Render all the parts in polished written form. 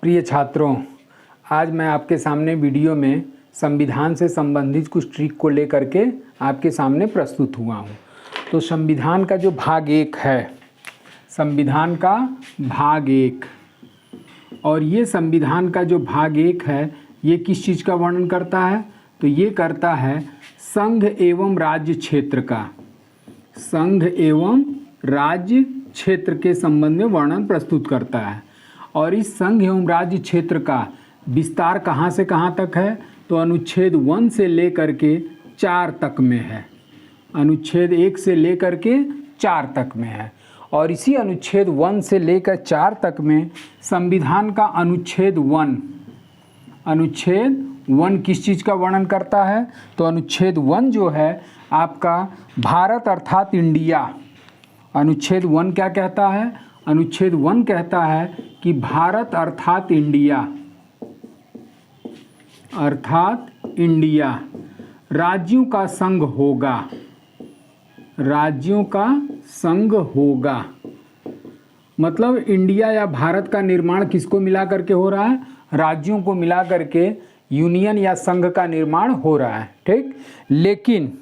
प्रिय छात्रों, आज मैं आपके सामने वीडियो में संविधान से संबंधित कुछ ट्रिक को लेकर के आपके सामने प्रस्तुत हुआ हूँ। तो संविधान का जो भाग 1 है, संविधान का भाग 1, और ये संविधान का जो भाग 1 है ये किस चीज़ का वर्णन करता है? तो ये करता है संघ एवं राज्य क्षेत्र का, संघ एवं राज्य क्षेत्र के संबंध में वर्णन प्रस्तुत करता है। और इस संघ एवं राज्य क्षेत्र का विस्तार कहाँ से कहाँ तक है? तो अनुच्छेद 1 से लेकर के 4 तक में है, अनुच्छेद 1 से लेकर के 4 तक में है। और इसी अनुच्छेद 1 से लेकर 4 तक में संविधान का अनुच्छेद 1 किस चीज़ का वर्णन करता है? तो अनुच्छेद 1 जो है आपका भारत अर्थात इंडिया, अनुच्छेद 1 क्या कहता है? अनुच्छेद 1 कहता है कि भारत अर्थात इंडिया राज्यों का संघ होगा, राज्यों का संघ होगा। मतलब इंडिया या भारत का निर्माण किसको मिला करके हो रहा है? राज्यों को मिला करके यूनियन या संघ का निर्माण हो रहा है, ठीक। लेकिन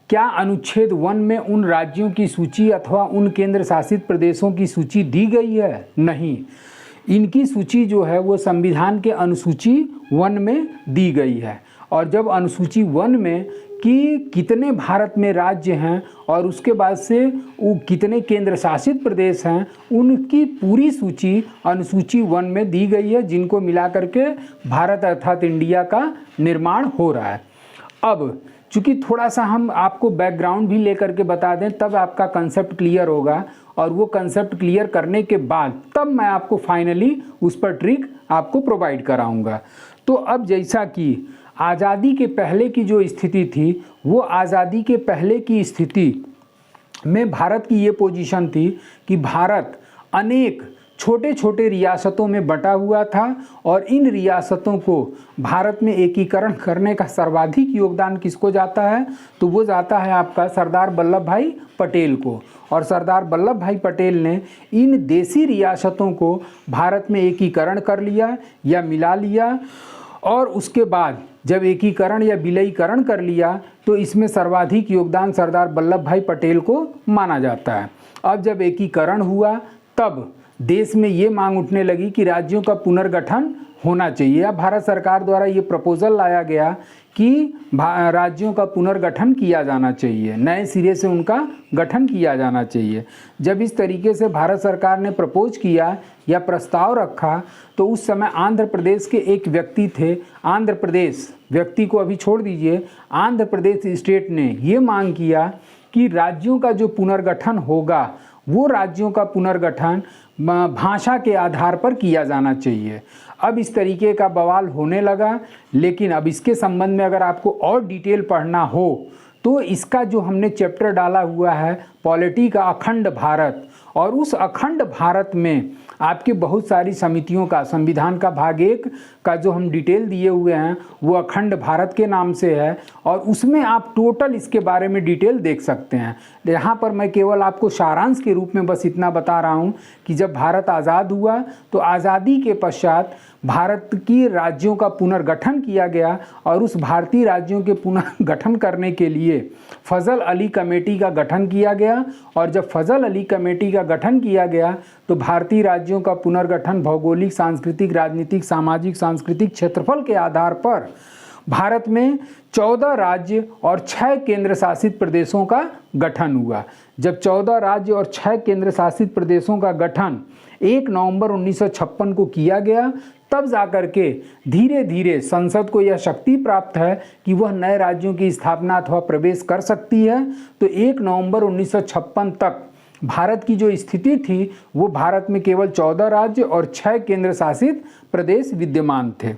क्या अनुच्छेद 1 में उन राज्यों की सूची अथवा उन केंद्र शासित प्रदेशों की सूची दी गई है? नहीं, इनकी सूची जो है वो संविधान के अनुसूची 1 में दी गई है। और जब अनुसूची 1 में कि कितने भारत में राज्य हैं और उसके बाद से वो कितने केंद्र शासित प्रदेश हैं, उनकी पूरी सूची अनुसूची 1 में दी गई है, जिनको मिला करके भारत अर्थात इंडिया का निर्माण हो रहा है। अब चूँकि थोड़ा सा हम आपको बैकग्राउंड भी लेकर के बता दें, तब आपका कंसेप्ट क्लियर होगा, और वो कंसेप्ट क्लियर करने के बाद तब मैं आपको फाइनली उस पर ट्रिक आपको प्रोवाइड कराऊंगा। तो अब जैसा कि आज़ादी के पहले की जो स्थिति थी, वो आज़ादी के पहले की स्थिति में भारत की ये पोजीशन थी कि भारत अनेक छोटे छोटे रियासतों में बटा हुआ था, और इन रियासतों को भारत में एकीकरण करने का सर्वाधिक योगदान किसको जाता है? तो वो जाता है आपका सरदार वल्लभ भाई पटेल को। और सरदार वल्लभ भाई पटेल ने इन देसी रियासतों को भारत में एकीकरण कर लिया या मिला लिया, और उसके बाद जब एकीकरण या विलयीकरण कर लिया तो इसमें सर्वाधिक योगदान सरदार वल्लभ भाई पटेल को माना जाता है। अब जब एकीकरण हुआ तब देश में ये मांग उठने लगी कि राज्यों का पुनर्गठन होना चाहिए। अब भारत सरकार द्वारा ये प्रपोजल लाया गया कि राज्यों का पुनर्गठन किया जाना चाहिए, नए सिरे से उनका गठन किया जाना चाहिए। जब इस तरीके से भारत सरकार ने प्रपोज किया या प्रस्ताव रखा, तो उस समय आंध्र प्रदेश के एक व्यक्ति थे, आंध्र प्रदेश व्यक्ति को अभी छोड़ दीजिए, आंध्र प्रदेश स्टेट ने ये मांग किया कि राज्यों का जो पुनर्गठन होगा वो राज्यों का पुनर्गठन भाषा के आधार पर किया जाना चाहिए। अब इस तरीके का बवाल होने लगा। लेकिन अब इसके संबंध में अगर आपको और डिटेल पढ़ना हो तो इसका जो हमने चैप्टर डाला हुआ है पॉलिटी का अखंड भारत, और उस अखंड भारत में आपके बहुत सारी समितियों का, संविधान का भाग 1 का जो हम डिटेल दिए हुए हैं वो अखंड भारत के नाम से है, और उसमें आप टोटल इसके बारे में डिटेल देख सकते हैं। यहाँ पर मैं केवल आपको सारांश के रूप में बस इतना बता रहा हूँ कि जब भारत आज़ाद हुआ तो आज़ादी के पश्चात भारत की राज्यों का पुनर्गठन किया गया, और उस भारतीय राज्यों के पुनर्गठन करने के लिए फजल अली कमेटी का गठन किया गया। और जब फजल अली कमेटी का गठन किया गया तो भारतीय राज्यों का पुनर्गठन भौगोलिक, सांस्कृतिक, राजनीतिक, सामाजिक, सांस्कृतिक क्षेत्रफल के आधार पर भारत में 14 राज्य और 6 केंद्र शासित प्रदेशों का गठन हुआ। जब 14 राज्य और 6 केंद्र शासित प्रदेशों का गठन 1 नवंबर 1956 को किया गया, तब जाकर के धीरे धीरे संसद को यह शक्ति प्राप्त है कि वह नए राज्यों की स्थापना अथवा प्रवेश कर सकती है। तो 1 नवंबर 1956 तक भारत की जो स्थिति थी वो भारत में केवल 14 राज्य और 6 केंद्र शासित प्रदेश विद्यमान थे।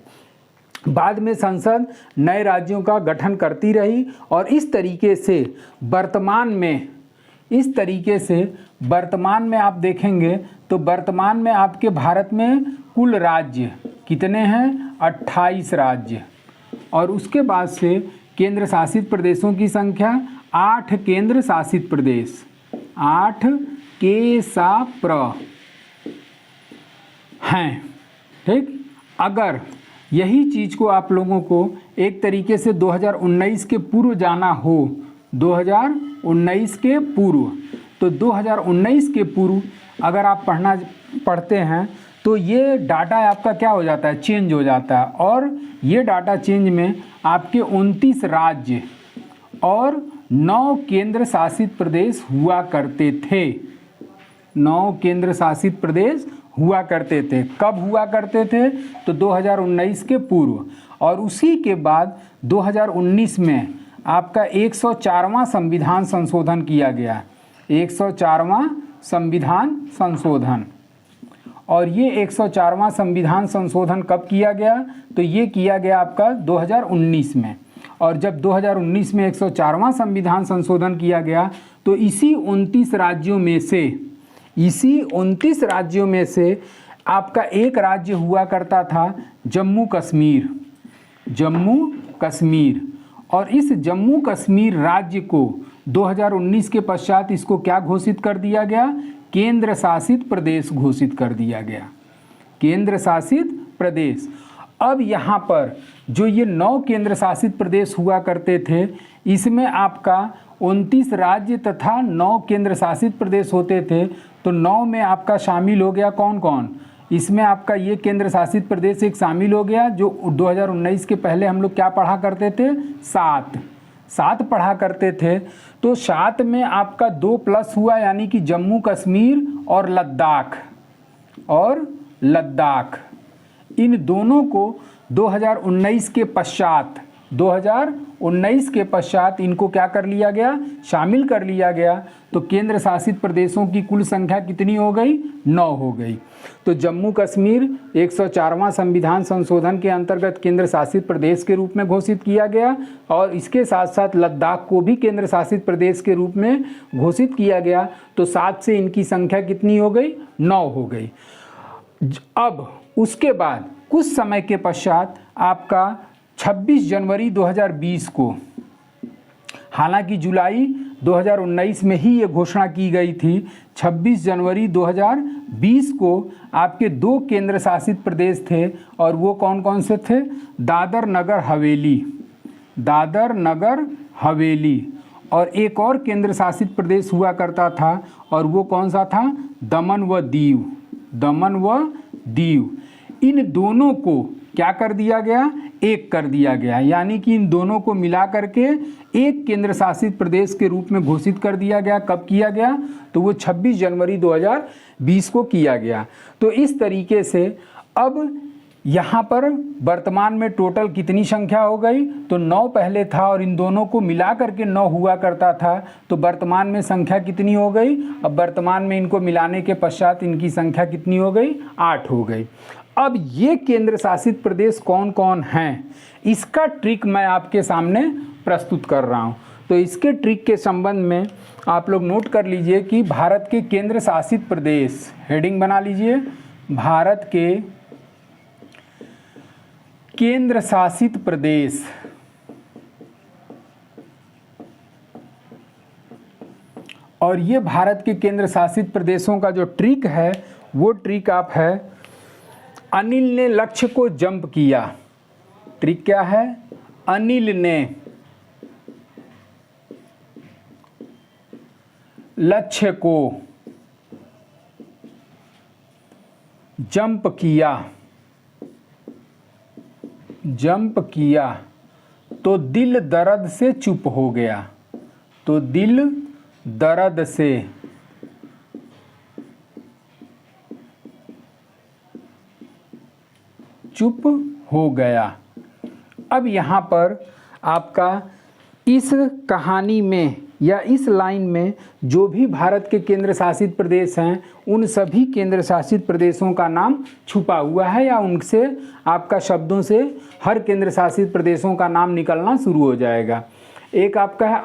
बाद में संसद नए राज्यों का गठन करती रही, और इस तरीके से वर्तमान में आप देखेंगे तो वर्तमान में आपके भारत में कुल राज्य कितने हैं? 28 राज्य, और उसके बाद से केंद्र शासित प्रदेशों की संख्या 8 केंद्र शासित प्रदेश, 8 के सा प्र हैं, ठीक। अगर यही चीज़ को आप लोगों को एक तरीके से 2019 के पूर्व जाना हो, 2019 के पूर्व, तो 2019 के पूर्व अगर आप पढ़ते हैं तो ये डाटा आपका क्या हो जाता है, चेंज हो जाता है। और ये डाटा चेंज में आपके 29 राज्य और 9 केंद्र शासित प्रदेश हुआ करते थे। 9 केंद्र शासित प्रदेश हुआ करते थे। कब हुआ करते थे? तो 2019 के पूर्व। और उसी के बाद 2019 में आपका 104वां संविधान संशोधन किया गया। 104वां संविधान संशोधन। और ये 104वां संविधान संशोधन कब किया गया? तो ये किया गया आपका 2019 में। और जब 2019 में 104वां संविधान संशोधन किया गया तो इसी 29 राज्यों में से आपका एक राज्य हुआ करता था जम्मू कश्मीर। जम्मू कश्मीर। और इस जम्मू कश्मीर राज्य को 2019 के पश्चात इसको क्या घोषित कर दिया गया? केंद्र शासित प्रदेश घोषित कर दिया गया। केंद्र शासित प्रदेश। अब यहाँ पर जो ये 9 केंद्र शासित प्रदेश हुआ करते थे, इसमें आपका 29 राज्य तथा 9 केंद्र शासित प्रदेश होते थे। तो 9 में आपका शामिल हो गया कौन कौन? इसमें आपका ये केंद्र शासित प्रदेश एक शामिल हो गया जो 2019 के पहले हम लोग क्या पढ़ा करते थे? 7 पढ़ा करते थे। तो 7 में आपका 2 प्लस हुआ, यानी कि जम्मू कश्मीर और लद्दाख। इन दोनों को 2019 के पश्चात इनको क्या कर लिया गया? शामिल कर लिया गया। तो केंद्र शासित प्रदेशों की कुल संख्या कितनी हो गई? 9 हो गई। तो जम्मू कश्मीर 104वां संविधान संशोधन के अंतर्गत केंद्र शासित प्रदेश के रूप में घोषित किया गया। और इसके साथ साथ लद्दाख को भी केंद्र शासित प्रदेश के रूप में घोषित किया गया। तो 7 से इनकी संख्या कितनी हो गई? 9 हो गई। अब उसके बाद कुछ समय के पश्चात आपका 26 जनवरी 2020 को, हालांकि जुलाई 2019 में ही ये घोषणा की गई थी, 26 जनवरी 2020 को आपके 2 केंद्र शासित प्रदेश थे। और वो कौन कौन से थे? दादर नगर हवेली। और एक और केंद्र शासित प्रदेश हुआ करता था, और वो कौन सा था? दमन व दीव। इन दोनों को क्या कर दिया गया? एक कर दिया गया। यानी कि इन दोनों को मिला करके एक केंद्र शासित प्रदेश के रूप में घोषित कर दिया गया। कब किया गया? तो वो 26 जनवरी 2020 को किया गया। तो इस तरीके से अब यहाँ पर वर्तमान में टोटल कितनी संख्या हो गई? तो 9 पहले था और इन दोनों को मिला करके 9 हुआ करता था। तो वर्तमान में संख्या कितनी हो गई? अब वर्तमान में इनको मिलाने के पश्चात इनकी संख्या कितनी हो गई? 8 हो गई। अब ये केंद्र शासित प्रदेश कौन कौन हैं, इसका ट्रिक मैं आपके सामने प्रस्तुत कर रहा हूँ। तो इसके ट्रिक के संबंध में आप लोग नोट कर लीजिए कि भारत के केंद्र शासित प्रदेश, हेडिंग बना लीजिए, भारत के केंद्र शासित प्रदेश। और ये भारत के केंद्र शासित प्रदेशों का जो ट्रिक है वो ट्रिक आप है, अनिल ने लक्ष्य को जंप किया। ट्रिक क्या है? अनिल ने लक्ष्य को जंप किया तो दिल दर्द से चुप हो गया। तो दिल दर्द से चुप हो गया। अब यहाँ पर आपका इस कहानी में या इस लाइन में जो भी भारत के केंद्र शासित प्रदेश हैं उन सभी केंद्र शासित प्रदेशों का नाम छुपा हुआ है, या उनसे आपका शब्दों से हर केंद्र शासित प्रदेशों का नाम निकलना शुरू हो जाएगा। एक आपका है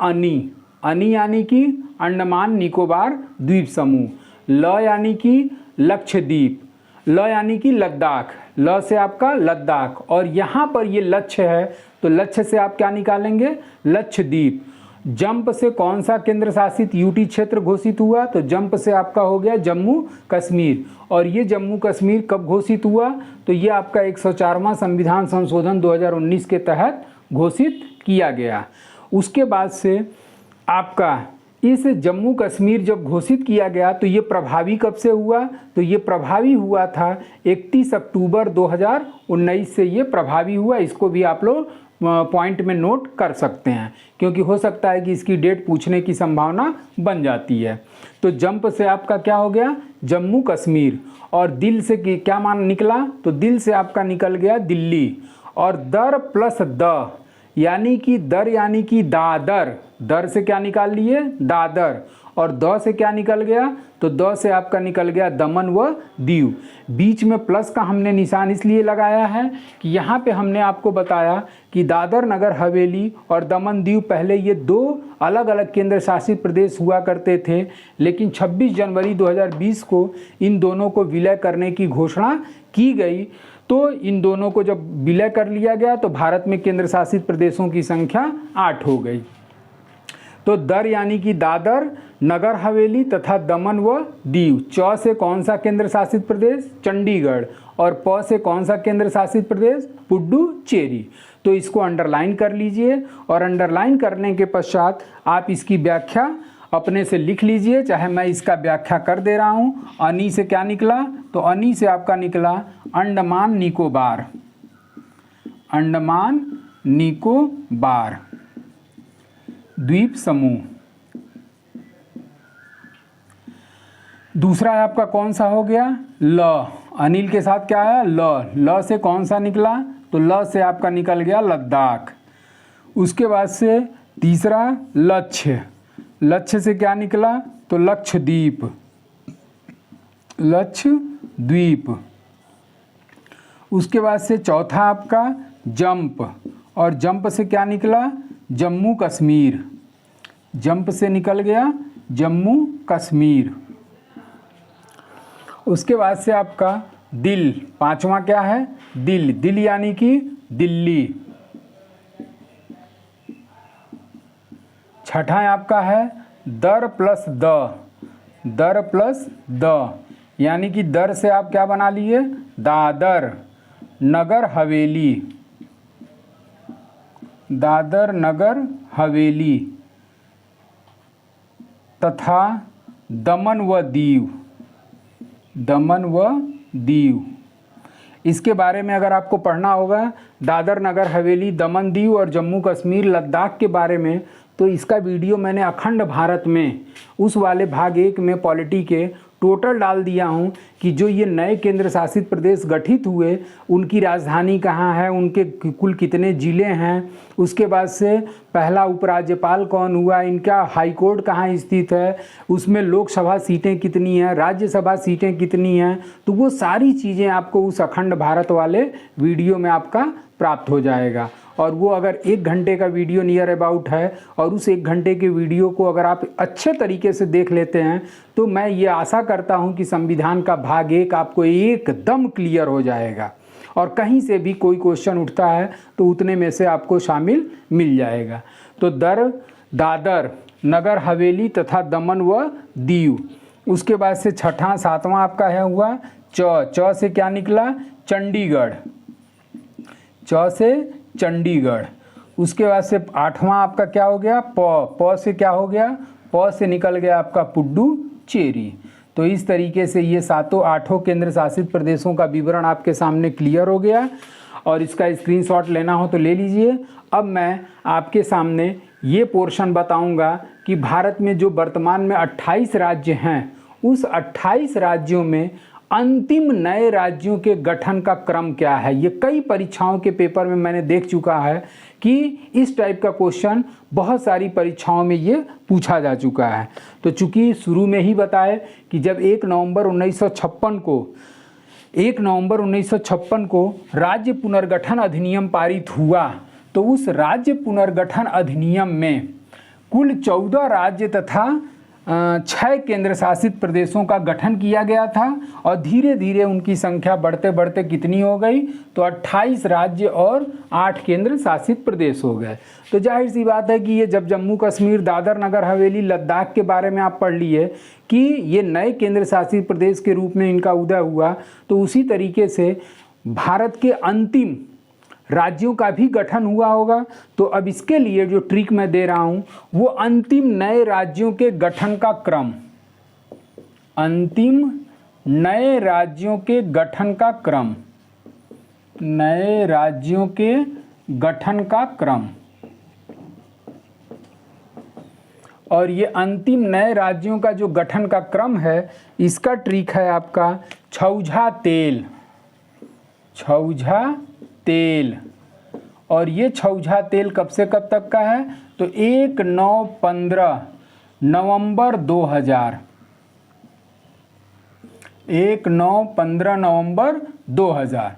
अनी यानी कि अंडमान निकोबार द्वीप समूह, ल यानी कि लक्षद्वीप, ल यानी कि लद्दाख, ल से आपका लद्दाख। और यहाँ पर ये लक्ष्य है तो लक्ष्य से आप क्या निकालेंगे? लक्षद्वीप। जंप से कौन सा केंद्र शासित यूटी क्षेत्र घोषित हुआ? तो जंप से आपका हो गया जम्मू कश्मीर। और ये जम्मू कश्मीर कब घोषित हुआ? तो ये आपका 104वां संविधान संशोधन 2019 के तहत घोषित किया गया। उसके बाद से आपका इस जम्मू कश्मीर जब घोषित किया गया तो ये प्रभावी कब से हुआ? तो ये प्रभावी हुआ था 31 अक्टूबर 2019 से ये प्रभावी हुआ। इसको भी आप लोग पॉइंट में नोट कर सकते हैं, क्योंकि हो सकता है कि इसकी डेट पूछने की संभावना बन जाती है। तो जंप से आपका क्या हो गया? जम्मू कश्मीर। और दिल से क्या मान निकला? तो दिल से आपका निकल गया दिल्ली। और दर प्लस द यानी कि दर यानी कि दादर, दर से क्या निकाल लिए? दादर। और द से क्या निकल गया? तो द से आपका निकल गया दमन व दीव। बीच में प्लस का हमने निशान इसलिए लगाया है कि यहाँ पे हमने आपको बताया कि दादर नगर हवेली और दमन दीव पहले ये दो अलग अलग केंद्र शासित प्रदेश हुआ करते थे, लेकिन 26 जनवरी 2020 को इन दोनों को विलय करने की घोषणा की गई। तो इन दोनों को जब विलय कर लिया गया तो भारत में केंद्र शासित प्रदेशों की संख्या 8 हो गई। तो दर यानी कि दादर नगर हवेली तथा दमन व दीव। च से कौन सा केंद्र शासित प्रदेश? चंडीगढ़। और प से कौन सा केंद्र शासित प्रदेश? पुडुचेरी। तो इसको अंडरलाइन कर लीजिए और अंडरलाइन करने के पश्चात आप इसकी व्याख्या अपने से लिख लीजिए, चाहे मैं इसका व्याख्या कर दे रहा हूँ। अनी से क्या निकला? तो अनी से आपका निकला अंडमान निकोबार। अंडमान निकोबार द्वीप समूह। दूसरा आपका कौन सा हो गया? ल। अनिल के साथ क्या आया? ल। ल से कौन सा निकला? तो ल से आपका निकल गया लद्दाख। उसके बाद से तीसरा लक्ष्य। लक्ष्य से क्या निकला? तो लक्षद्वीप। लक्षद्वीप। उसके बाद से चौथा आपका जंप। और जंप से क्या निकला? जम्मू कश्मीर। जंप से निकल गया जम्मू कश्मीर। उसके बाद से आपका दिल। पांचवा क्या है? दिल। दिल यानी कि दिल्ली। छठा आपका है दर प्लस द। दर प्लस द यानी कि दर से आप क्या बना लिए? दादर नगर हवेली। दादर नगर हवेली तथा दमन व दीव। दमन व दीव। इसके बारे में अगर आपको पढ़ना होगा दादर नगर हवेली, दमन दीव और जम्मू कश्मीर लद्दाख के बारे में, तो इसका वीडियो मैंने अखंड भारत में उस वाले भाग 1 में पॉलिटी के टोटल डाल दिया हूं कि जो ये नए केंद्र शासित प्रदेश गठित हुए उनकी राजधानी कहाँ है, उनके कुल कितने ज़िले हैं, उसके बाद से पहला उपराज्यपाल कौन हुआ, इनका हाई कोर्ट कहाँ स्थित है, उसमें लोकसभा सीटें कितनी हैं, राज्यसभा सीटें कितनी हैं। तो वो सारी चीज़ें आपको उस अखंड भारत वाले वीडियो में आपका प्राप्त हो जाएगा। और वो अगर 1 घंटे का वीडियो नियर अबाउट है और उस 1 घंटे के वीडियो को अगर आप अच्छे तरीके से देख लेते हैं तो मैं ये आशा करता हूं कि संविधान का भाग 1 आपको एकदम क्लियर हो जाएगा और कहीं से भी कोई क्वेश्चन उठता है तो उतने में से आपको शामिल मिल जाएगा। तो दादर नगर हवेली तथा दमन व दीव। उसके बाद से छठा सातवां आपका है हुआ च से क्या निकला? चंडीगढ़। च से चंडीगढ़। उसके बाद से आठवां आपका क्या हो गया? प से क्या हो गया? प से निकल गया आपका पुडुचेरी। तो इस तरीके से ये 7-8 केंद्र शासित प्रदेशों का विवरण आपके सामने क्लियर हो गया और इसका स्क्रीनशॉट लेना हो तो ले लीजिए। अब मैं आपके सामने ये पोर्शन बताऊंगा कि भारत में जो वर्तमान में 28 राज्य हैं उस 28 राज्यों में अंतिम नए राज्यों के गठन का क्रम क्या है। ये कई परीक्षाओं के पेपर में मैंने देख चुका है कि इस टाइप का क्वेश्चन बहुत सारी परीक्षाओं में ये पूछा जा चुका है। तो चूंकि शुरू में ही बताए कि जब 1 नवंबर 1956 को राज्य पुनर्गठन अधिनियम पारित हुआ तो उस राज्य पुनर्गठन अधिनियम में कुल 14 राज्य तथा 6 केंद्र शासित प्रदेशों का गठन किया गया था और धीरे धीरे उनकी संख्या बढ़ते बढ़ते कितनी हो गई, तो 28 राज्य और 8 केंद्र शासित प्रदेश हो गए। तो जाहिर सी बात है कि ये जब जम्मू कश्मीर, दादर नगर हवेली, लद्दाख के बारे में आप पढ़ लिए कि ये नए केंद्र शासित प्रदेश के रूप में इनका उदय हुआ, तो उसी तरीके से भारत के अंतिम राज्यों का भी गठन हुआ होगा। तो अब इसके लिए जो ट्रिक मैं दे रहा हूं वो अंतिम नए राज्यों के गठन का क्रम, अंतिम नए राज्यों के गठन का क्रम, नए राज्यों के गठन का क्रम। और ये अंतिम नए राज्यों का जो गठन का क्रम है, इसका ट्रिक है आपका छौझा तेल, छौझा तेल। और ये छौझा तेल कब से कब तक का है, तो 1-9-15 नवंबर 2000, 1-9-15 नवंबर 2000।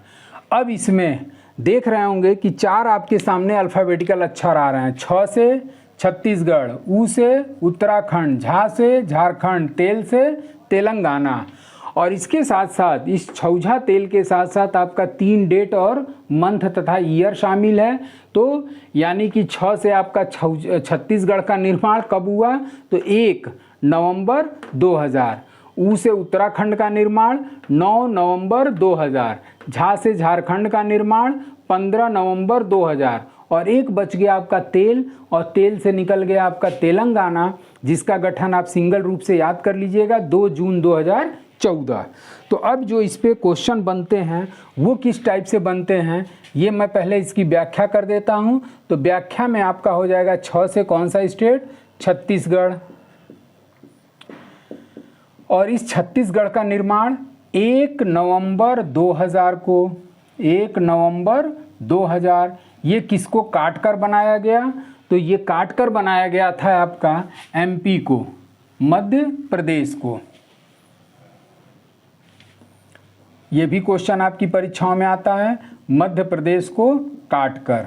अब इसमें देख रहे होंगे कि 4 आपके सामने अल्फ़ाबेटिकल अक्षर आ रहे हैं। 6 से छत्तीसगढ़, ऊ से उत्तराखंड, झा से झारखंड, तेल से तेलंगाना। और इसके साथ साथ इस छौझा तेल के साथ साथ आपका 3 डेट और मंथ तथा ईयर शामिल है। तो यानी कि 6 से आपका छत्तीसगढ़ का निर्माण कब हुआ, तो 1 नवंबर 2000। ऊ से उत्तराखंड का निर्माण 9 नवंबर 2000। झा से झारखंड का निर्माण 15 नवंबर 2000। और एक बच गया आपका तेल, और तेल से निकल गया आपका तेलंगाना, जिसका गठन आप सिंगल रूप से याद कर लीजिएगा 2 जून 2014। तो अब जो इस पे क्वेश्चन बनते हैं वो किस टाइप से बनते हैं, ये मैं पहले इसकी व्याख्या कर देता हूँ। तो व्याख्या में आपका हो जाएगा 6 से कौन सा स्टेट, छत्तीसगढ़। और इस छत्तीसगढ़ का निर्माण 1 नवंबर 2000 को, 1 नवंबर 2000। ये किसको काट कर बनाया गया, तो ये काट कर बनाया गया था आपका एमपी को, मध्य प्रदेश को। ये भी क्वेश्चन आपकी परीक्षाओं में आता है, मध्य प्रदेश को काट कर।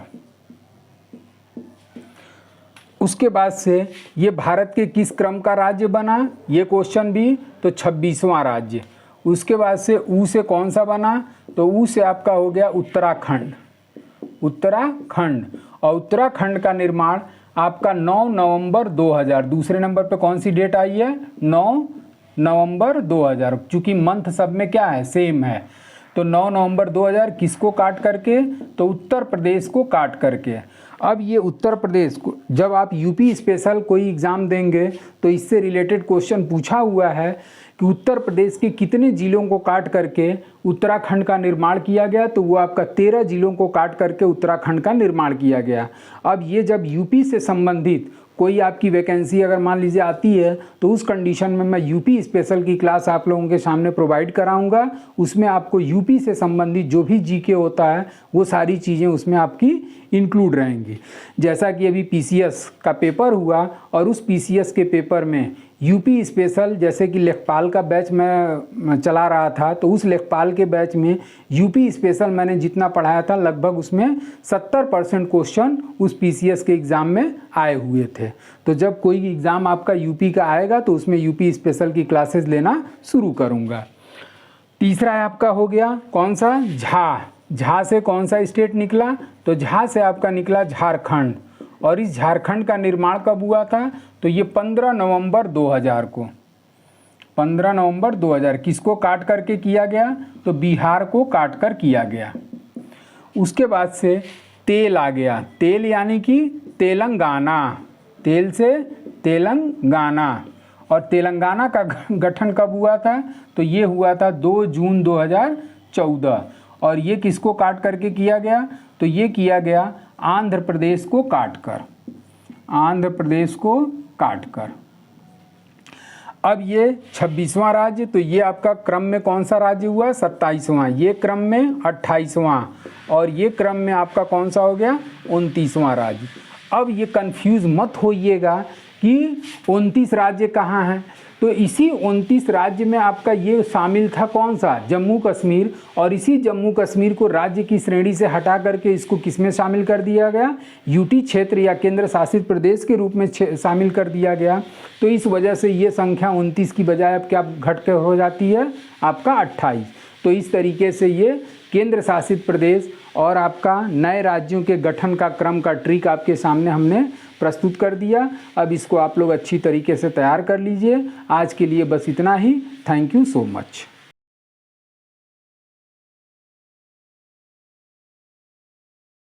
उसके बाद से ये भारत के किस क्रम का राज्य बना, ये क्वेश्चन भी, तो 26वां राज्य। उसके बाद से ऊ से कौन सा बना, तो ऊ से आपका हो गया उत्तराखंड, उत्तराखंड। और उत्तराखंड का निर्माण आपका 9 नवंबर 2000। दूसरे नंबर पे कौन सी डेट आई है, 9 नवंबर 2000, चूँकि मंथ सब में क्या है, सेम है। तो 9 नवंबर 2000 किसको काट करके, तो उत्तर प्रदेश को काट करके। अब ये उत्तर प्रदेश को, जब आप यूपी स्पेशल कोई एग्ज़ाम देंगे तो इससे रिलेटेड क्वेश्चन पूछा हुआ है कि उत्तर प्रदेश के कितने ज़िलों को काट करके उत्तराखंड का निर्माण किया गया, तो वो आपका 13 ज़िलों को काट करके उत्तराखंड का निर्माण किया गया। अब ये जब यूपी से संबंधित कोई आपकी वैकेंसी अगर मान लीजिए आती है, तो उस कंडीशन में मैं यूपी स्पेशल की क्लास आप लोगों के सामने प्रोवाइड कराऊंगा। उसमें आपको यूपी से संबंधित जो भी जीके होता है वो सारी चीज़ें उसमें आपकी इंक्लूड रहेंगी। जैसा कि अभी पीसीएस का पेपर हुआ, और उस पीसीएस के पेपर में यूपी स्पेशल, जैसे कि लेखपाल का बैच मैं चला रहा था, तो उस लेखपाल के बैच में यूपी स्पेशल मैंने जितना पढ़ाया था लगभग उसमें 70% क्वेश्चन उस पीसीएस के एग्ज़ाम में आए हुए थे। तो जब कोई एग्ज़ाम आपका यूपी का आएगा तो उसमें यूपी स्पेशल की क्लासेस लेना शुरू करूँगा। तीसरा है आपका हो गया कौन सा, झा। झा से कौन सा स्टेट निकला, तो झा से आपका निकला झारखंड। और इस झारखंड का निर्माण कब हुआ था, तो ये 15 नवंबर 2000 को, 15 नवंबर 2000। किसको काट करके किया गया, तो बिहार को काट कर किया गया। उसके बाद से तेल आ गया, तेल यानी कि तेलंगाना, तेल से तेलंगाना। और तेलंगाना का गठन कब हुआ था, तो ये हुआ था 2 जून 2014। और ये किसको काट करके किया गया, तो ये किया गया आंध्र प्रदेश को काट कर, आंध्र प्रदेश को काट कर। अब ये 26वां राज्य, तो ये आपका क्रम में कौन सा राज्य हुआ, 27वां। ये क्रम में 28वां, और ये क्रम में आपका कौन सा हो गया, 29वां राज्य। अब ये कंफ्यूज मत होइएगा कि 29 राज्य कहाँ हैं। तो इसी 29 राज्य में आपका ये शामिल था कौन सा, जम्मू कश्मीर। और इसी जम्मू कश्मीर को राज्य की श्रेणी से हटा करके इसको किस में शामिल कर दिया गया, यूटी क्षेत्र या केंद्र शासित प्रदेश के रूप में शामिल कर दिया गया। तो इस वजह से ये संख्या 29 की बजाय अब क्या घट के हो जाती है आपका 28। तो इस तरीके से ये केंद्र शासित प्रदेश और आपका नए राज्यों के गठन का क्रम का ट्रिक आपके सामने हमने प्रस्तुत कर दिया। अब इसको आप लोग अच्छी तरीके से तैयार कर लीजिए। आज के लिए बस इतना ही। Thank you so much.